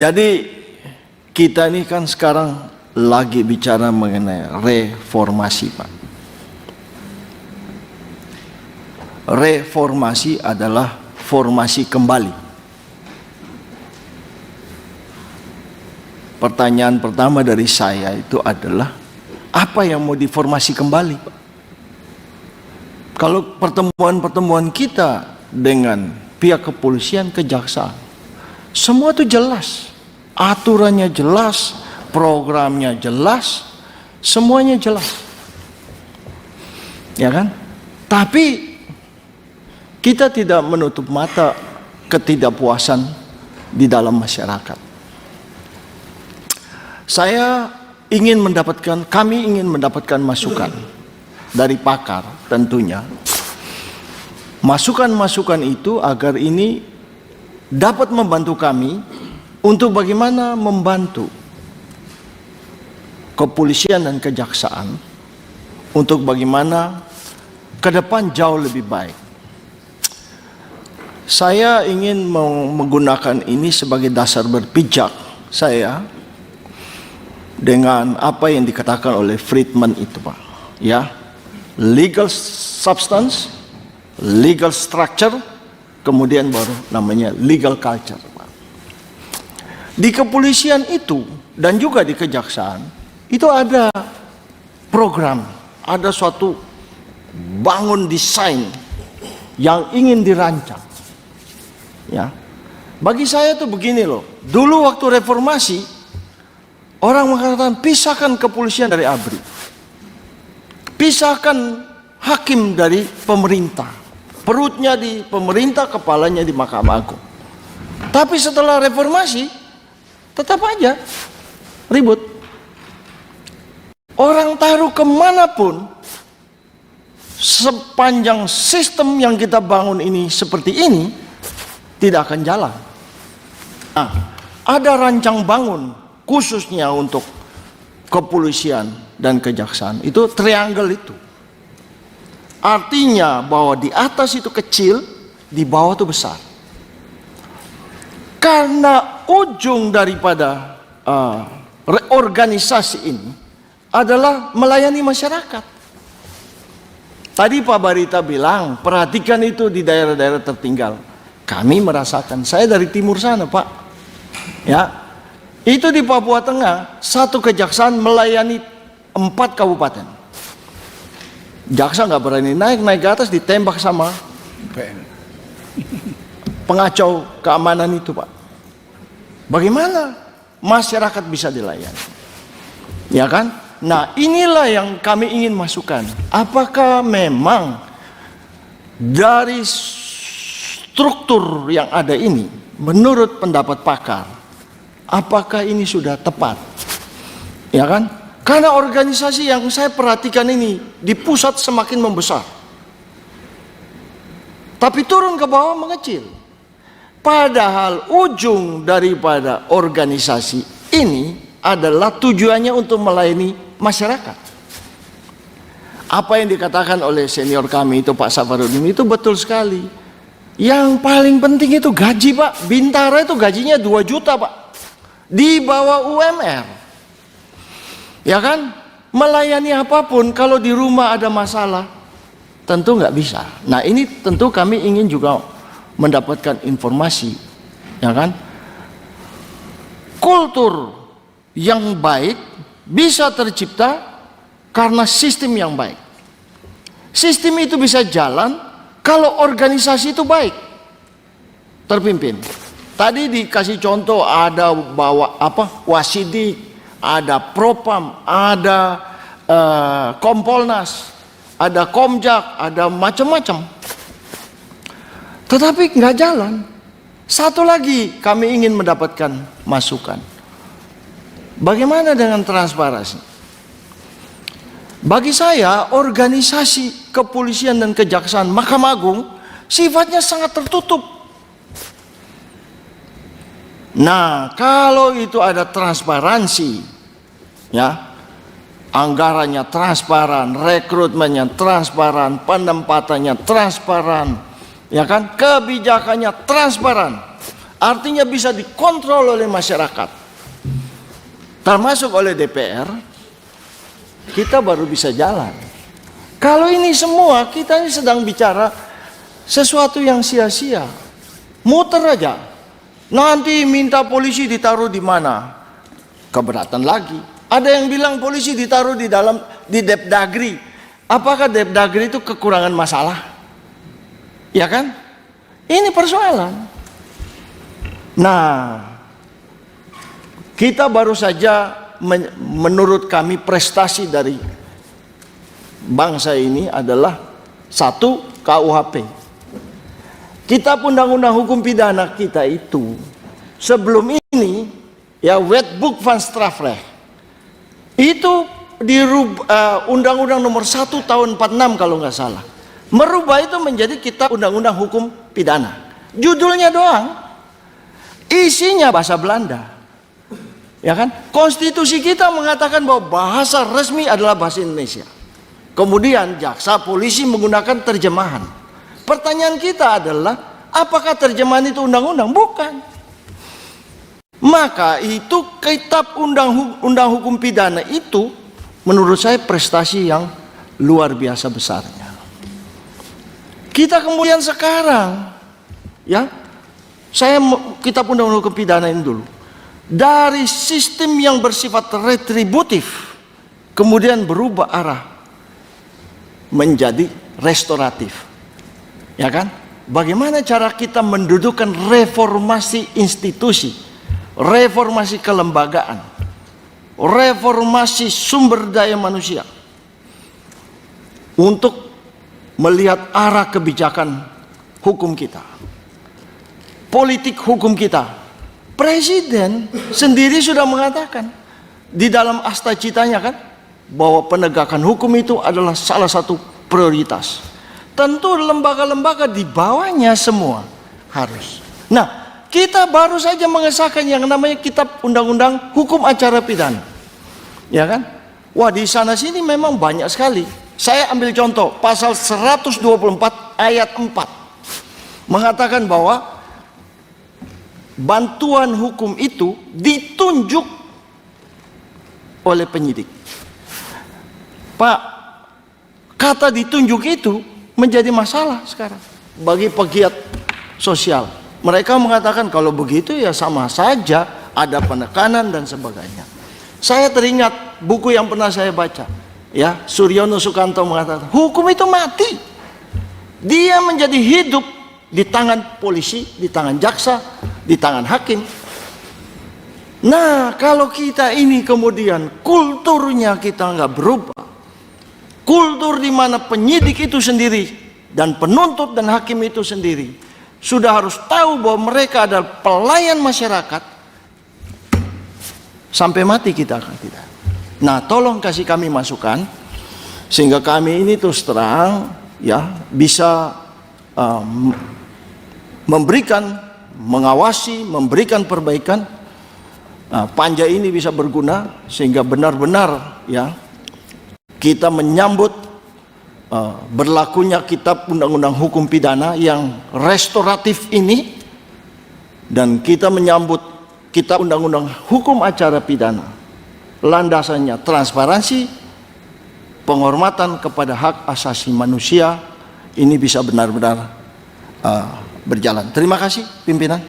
Jadi kita ini kan sekarang lagi bicara mengenai reformasi, Pak. Reformasi adalah formasi kembali. Pertanyaan pertama dari saya itu adalah, apa yang mau diformasi kembali, Pak? Kalau pertemuan-pertemuan kita dengan pihak kepolisian, kejaksaan, semua itu jelas, aturannya jelas, programnya jelas, semuanya jelas, ya kan? Tapi kita tidak menutup mata ketidakpuasan di dalam masyarakat. Kami ingin mendapatkan masukan dari pakar tentunya. Masukan-masukan itu agar ini dapat membantu kami untuk bagaimana membantu kepolisian dan kejaksaan untuk bagaimana ke depan jauh lebih baik. Saya ingin menggunakan ini sebagai dasar berpijak saya dengan apa yang dikatakan oleh Friedman itu, Pak. Ya, legal substance, legal structure, kemudian baru namanya legal culture, Pak. Di kepolisian itu dan juga di kejaksaan itu ada program, ada suatu bangun desain yang ingin dirancang. Ya, bagi saya tuh begini loh. Dulu waktu reformasi, orang mengatakan pisahkan kepolisian dari ABRI, pisahkan hakim dari pemerintah, perutnya di pemerintah, kepalanya di Mahkamah Agung. Tapi setelah reformasi, tetap aja ribut. Orang taruh kemanapun, sepanjang sistem yang kita bangun ini seperti ini, tidak akan jalan. Nah, ada rancang bangun khususnya untuk kepolisian dan kejaksaan, itu triangle itu. Artinya bahwa di atas itu kecil, di bawah itu besar. Karena ujung daripada reorganisasi ini adalah melayani masyarakat. Tadi Pak Barita bilang, perhatikan itu di daerah-daerah tertinggal. Kami merasakan, saya dari timur sana, Pak. Ya, itu di Papua Tengah, satu kejaksaan melayani 4 kabupaten. Jaksa nggak berani naik ke atas, ditembak sama pengacau keamanan itu, Pak. Bagaimana masyarakat bisa dilayani? Ya kan? Nah, inilah yang kami ingin masukkan. Apakah memang dari struktur yang ada ini, menurut pendapat pakar, apakah ini sudah tepat? Ya kan? Karena organisasi yang saya perhatikan ini di pusat semakin membesar, tapi turun ke bawah mengecil. Padahal ujung daripada organisasi ini adalah tujuannya untuk melayani masyarakat. Apa yang dikatakan oleh senior kami itu Pak Safarudin itu betul sekali. Yang paling penting itu gaji, Pak. Bintara itu gajinya 2 juta, Pak. Di bawah UMR. Ya kan? Melayani apapun, kalau di rumah ada masalah, tentu nggak bisa. Nah, ini tentu kami ingin juga mendapatkan informasi. Ya kan? Kultur yang baik bisa tercipta karena sistem yang baik. Sistem itu bisa jalan kalau organisasi itu baik, terpimpin. Tadi dikasih contoh, ada Wasidik, ada Propam, ada Kompolnas, ada Komjak, ada macam-macam. Tetapi nggak jalan. Satu lagi kami ingin mendapatkan masukan. Bagaimana dengan transparansi? Bagi saya, organisasi kepolisian dan kejaksaan Mahkamah Agung sifatnya sangat tertutup. Nah, kalau itu ada transparansi, ya, anggarannya transparan, rekrutmennya transparan, penempatannya transparan, ya kan, kebijakannya transparan, artinya bisa dikontrol oleh masyarakat, termasuk oleh DPR, kita baru bisa jalan. Kalau ini semua, kita ini sedang bicara sesuatu yang sia-sia, muter aja. Nanti minta polisi ditaruh di mana? Keberatan lagi. Ada yang bilang polisi ditaruh di Depdagri. Apakah Depdagri itu kekurangan masalah? Ya kan? Ini persoalan. Nah, kita baru saja menurut kami prestasi dari bangsa ini adalah satu, KUHP. Kitab Undang-Undang Hukum Pidana kita itu sebelum ini ya Wetboek van Strafrecht itu Undang-Undang nomor 1 tahun 46 kalau nggak salah, merubah itu menjadi Kitab Undang-Undang Hukum Pidana. Judulnya doang, isinya bahasa Belanda. Ya kan? Konstitusi kita mengatakan bahwa bahasa resmi adalah bahasa Indonesia. Kemudian jaksa, polisi menggunakan terjemahan. Pertanyaan kita adalah, apakah terjemahan itu undang-undang? Bukan. Maka itu Kitab Undang Hukum Pidana itu menurut saya prestasi yang luar biasa besarnya. Kita kemudian sekarang, ya, Kitab Undang Hukum Pidana ini dulu. Dari sistem yang bersifat retributif kemudian berubah arah menjadi restoratif. Ya kan? Bagaimana cara kita mendudukkan reformasi institusi, reformasi kelembagaan, reformasi sumber daya manusia untuk melihat arah kebijakan hukum kita, politik hukum kita. Presiden sendiri sudah mengatakan di dalam Asta Citanya kan, bahwa penegakan hukum itu adalah salah satu prioritas. Tentu lembaga-lembaga di bawahnya semua harus. Nah, kita baru saja mengesahkan yang namanya Kitab Undang-Undang Hukum Acara Pidana. Ya kan? Wah, di sana sini memang banyak sekali. Saya ambil contoh pasal 124 ayat 4 mengatakan bahwa bantuan hukum itu ditunjuk oleh penyidik. Pak, kata ditunjuk itu menjadi masalah sekarang bagi pegiat sosial. Mereka mengatakan kalau begitu ya sama saja, ada penekanan dan sebagainya. Saya teringat buku yang pernah saya baca, ya, Suryono Sukanto mengatakan hukum itu mati, dia menjadi hidup di tangan polisi, di tangan jaksa, di tangan hakim. Nah, kalau kita ini kemudian kulturnya kita nggak berubah, kultur di mana penyidik itu sendiri dan penuntut dan hakim itu sendiri sudah harus tahu bahwa mereka adalah pelayan masyarakat, sampai mati kita akan tidak. Nah, tolong kasih kami masukan sehingga kami ini terus terang ya bisa memberikan, mengawasi, memberikan perbaikan. Panja ini bisa berguna sehingga benar-benar ya kita menyambut berlakunya Kitab Undang-Undang Hukum Pidana yang restoratif ini, dan kita menyambut Kitab Undang-Undang Hukum Acara Pidana. Landasannya transparansi, penghormatan kepada hak asasi manusia, ini bisa benar-benar berjalan. Terima kasih pimpinan.